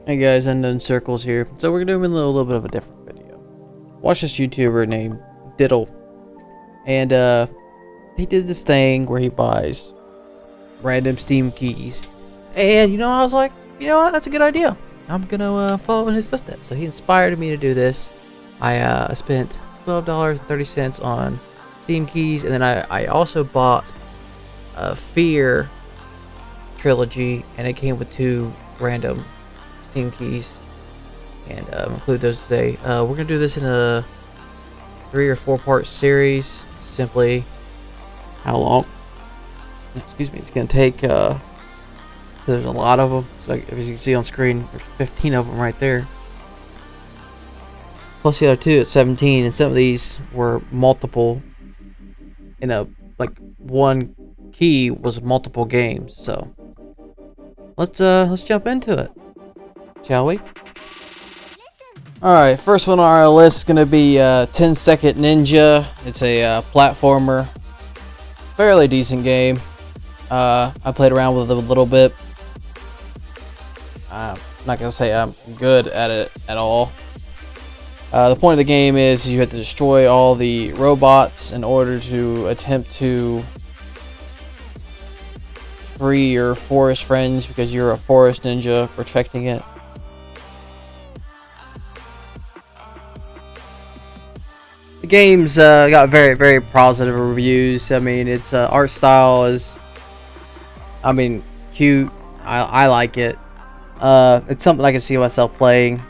Hey guys, Unknown Circles here. So we're doing a little bit of a different video. Watch this YouTuber named Diddle, and he did this thing where he buys random Steam keys, and I was like, you know what, that's a good idea. I'm gonna follow in his footsteps. So he inspired me to do this. I spent $12.30 on Steam keys, and then I also bought a Fear trilogy, and it came with 2 random Steam keys, and include those today. We're gonna do this in a 3 or 4 part series. Simply, how long? Excuse me. It's gonna take. There's a lot of them. So as you can see on screen, there's 15 of them right there. Plus the other 2 at 17, and some of these were multiple. In a one key was multiple games. So let's jump into it, shall we? Alright, first one on our list is going to be 10 Second Ninja. It's a platformer. Fairly decent game. I played around with it a little bit. I'm not going to say I'm good at it at all. The point of the game is you have to destroy all the robots in order to attempt to free your forest friends, because you're a forest ninja protecting it. The game's got very, very positive reviews. I mean, its art style is, cute. I like it. It's something I can see myself playing.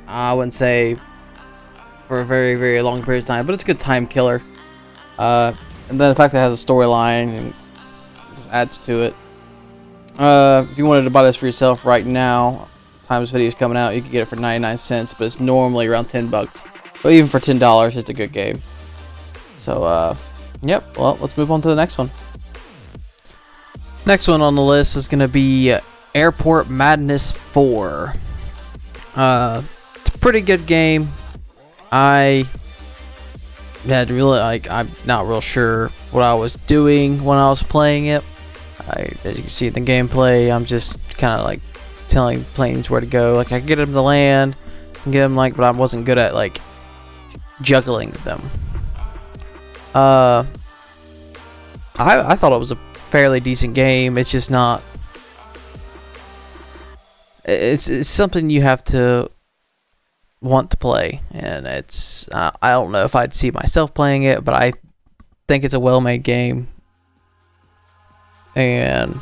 I wouldn't say for a very, very long period of time, but it's a good time killer. And then the fact that it has a storyline and just adds to it. If you wanted to buy this for yourself right now, time this video is coming out, you can get it for 99 cents, but it's normally around 10 bucks. But even for $10, it's a good game. So, yep. Well, let's move on to the next one. Next one on the list is going to be Airport Madness 4. It's a pretty good game. I had really I'm not real sure what I was doing when I was playing it. As you can see in the gameplay, I'm just kind of telling planes where to go. I can get them to land, and get them but I wasn't good at juggling them. I thought it was a fairly decent game. It's just not. It's something you have to want to play, and it's I don't know if I'd see myself playing it, but I think it's a well-made game, and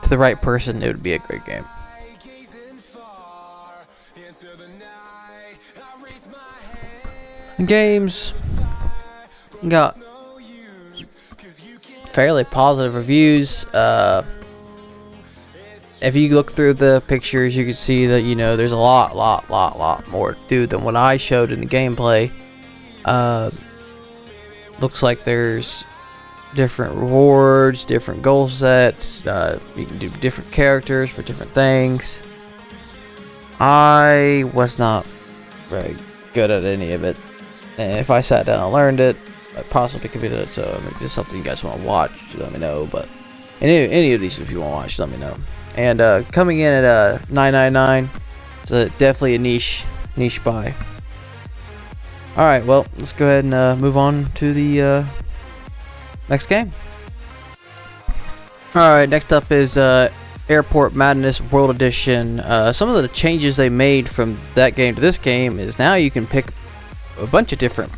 to the right person, it would be a great game. Games got fairly positive reviews. If you look through the pictures, you can see that there's a lot more to do than what I showed in the gameplay. Looks like there's different rewards, different goal sets. You can do different characters for different things. I was not very good at any of it. And if I sat down and learned it, I possibly could be good. So if this is something you guys want to watch, let me know. But any of these, if you want to watch, let me know. And coming in at $9.99, it's definitely a niche buy. All right, well, let's go ahead and move on to the next game. All right, next up is Airport Madness World Edition. Some of the changes they made from that game to this game is now you can pick a bunch of different,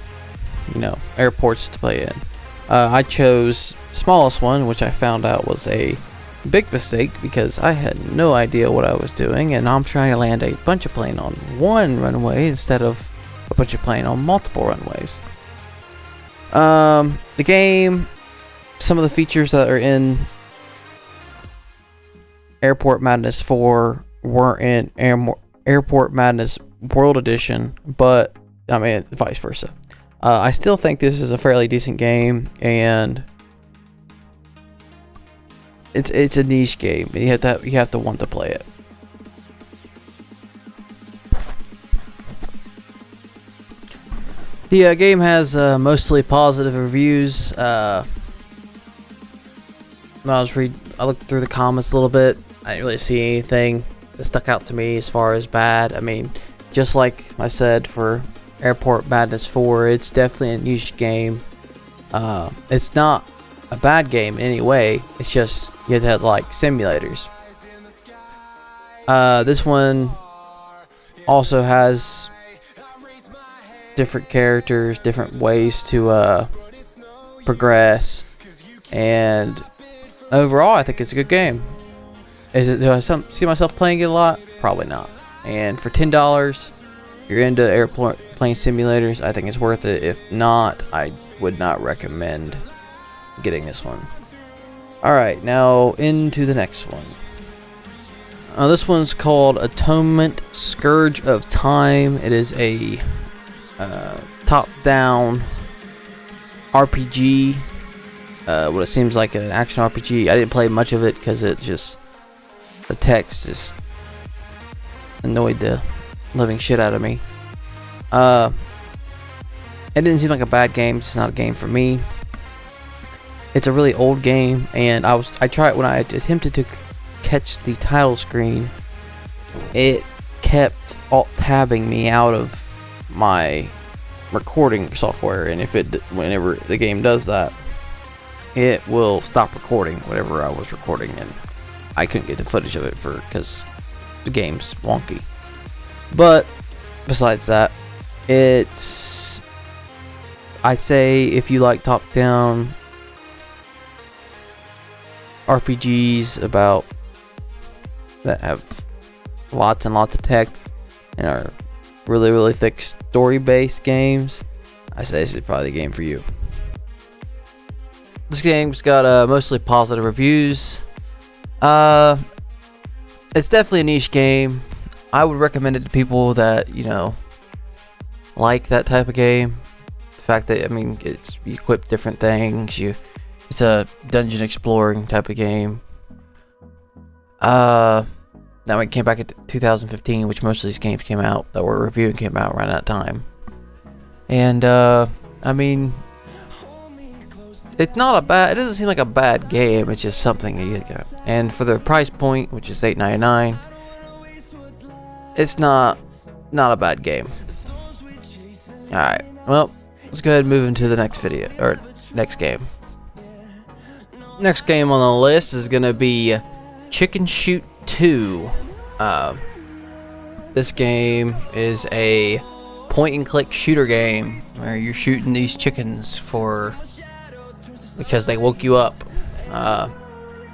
airports to play in. I chose smallest one, which I found out was a big mistake because I had no idea what I was doing, and I'm trying to land a bunch of plane on one runway instead of a bunch of plane on multiple runways. The game, some of the features that are in Airport Madness 4 weren't in Airport Madness World Edition, but vice versa. I still think this is a fairly decent game, and it's a niche game. You have to want to play it. The game has mostly positive reviews. I looked through the comments a little bit. I didn't really see anything that stuck out to me as far as bad. I mean, just like I said for Airport Madness 4, it's definitely a niche game. It's not a bad game in any way. It's just you have to have like simulators. This one also has different characters, different ways to progress, and overall I think it's a good game. Do I see myself playing it a lot? Probably not. And for $10, if you're into airplane simulators, I think it's worth it. If not, I would not recommend getting this one. Alright, now into the next one. This one's called Atonement Scourge of Time. It is a top-down RPG. What it seems like an action RPG. I didn't play much of it because it just, the text just annoyed the living shit out of me. It didn't seem like a bad game. It's not a game for me. It's a really old game, and I tried when I attempted to catch the title screen. It kept alt-tabbing me out of my recording software, and whenever the game does that, it will stop recording whatever I was recording, and I couldn't get the footage of it because the game's wonky. But besides that, I say if you like top-down RPGs that have lots and lots of text and are really, really thick story-based games, I say this is probably the game for you. This game's got mostly positive reviews. It's definitely a niche game. I would recommend it to people that, like that type of game. The fact that, I mean, you equip different things. It's a dungeon exploring type of game. Now it came back in 2015, which most of these games came out that we're reviewing came out around that time. And I mean, it's not it doesn't seem like a bad game. It's just something you get. And for the price point, which is $8.99, it's not a bad game. All right, well, let's go ahead and move into the next next game. Next game on the list is gonna be Chicken Shoot 2. This game is a point-and-click shooter game where you're shooting these chickens because they woke you up.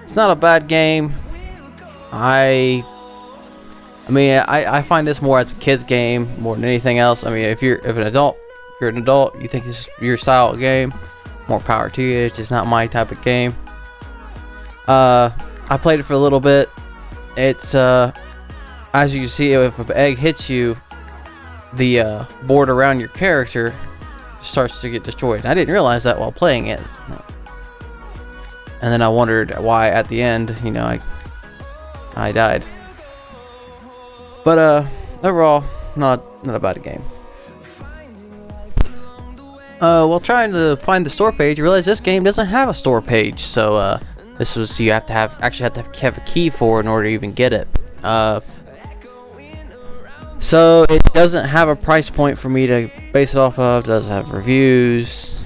It's not a bad game. I find this more as a kid's game more than anything else. I mean, if you're an adult, you think this is your style of game, more power to you. It's just not my type of game. I played it for a little bit. It's as you can see, if an egg hits you, the board around your character starts to get destroyed. I didn't realize that while playing it, and then I wondered why at the end, I died. But overall, not a bad game. While trying to find the store page, I realized this game doesn't have a store page. So you have to have a key for in order to even get it. So it doesn't have a price point for me to base it off of. It doesn't have reviews.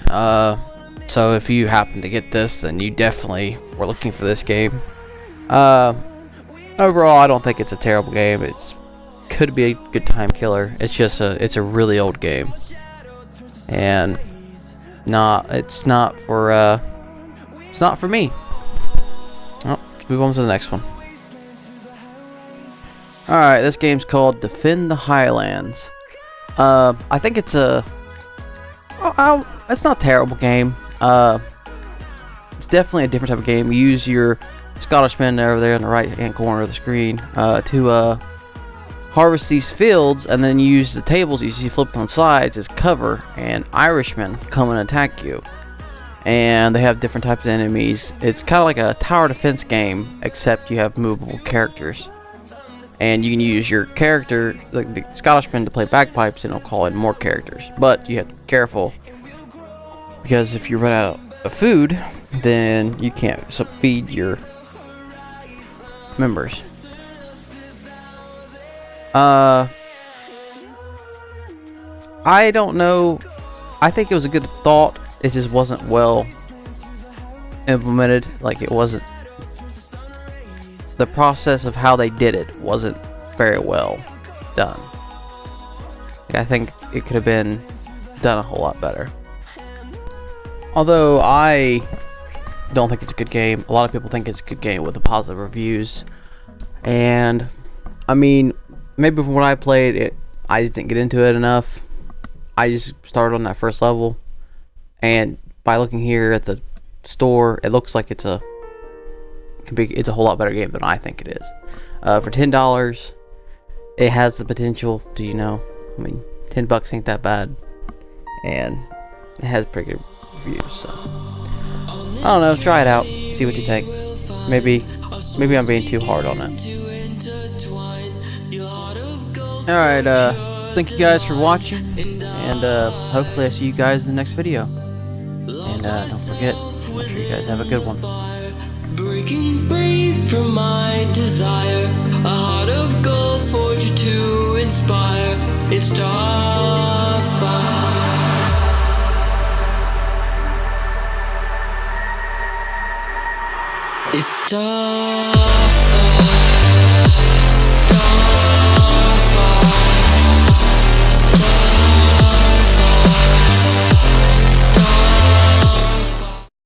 So if you happen to get this, then you definitely were looking for this game. Overall, I don't think it's a terrible game. Could be a good time killer. It's just it's a really old game, and it's not for me. Well, let's move on to the next one. Alright, this game's called Defend the Highlands. I think it's it's not a terrible game. It's definitely a different type of game. You use your Scottishman over there in the right hand corner of the screen to harvest these fields, and then you use the tables you see flipped on sides as cover, and Irishmen come and attack you. And they have different types of enemies. It's kind of like a tower defense game, except you have movable characters. And you can use your character, like the Scottishman, to play bagpipes, and it'll call in more characters. But you have to be careful, because if you run out of food, then you can't feed your members. I don't know. I think it was a good thought. It just wasn't well implemented. Like, it wasn't. The process of how they did it wasn't very well done. Like, I think it could have been done a whole lot better. Although I don't think it's a good game. A lot of people think it's a good game with the positive reviews. And I mean, maybe from when I played it, I just didn't get into it enough. I just started on that first level, and by looking here at the store, it looks like it's a whole lot better game than I think it is. For $10, it has the potential to, I mean, $10 ain't that bad, and it has pretty good reviews. So I don't know, try it out, see what you think. Maybe I'm being too hard on it. Alright, thank you guys for watching, and hopefully I see you guys in the next video. And don't forget, make sure you guys have a good one. Breaking free from my desire, a heart of gold, forged to inspire. It's Starfire. It's Starfire.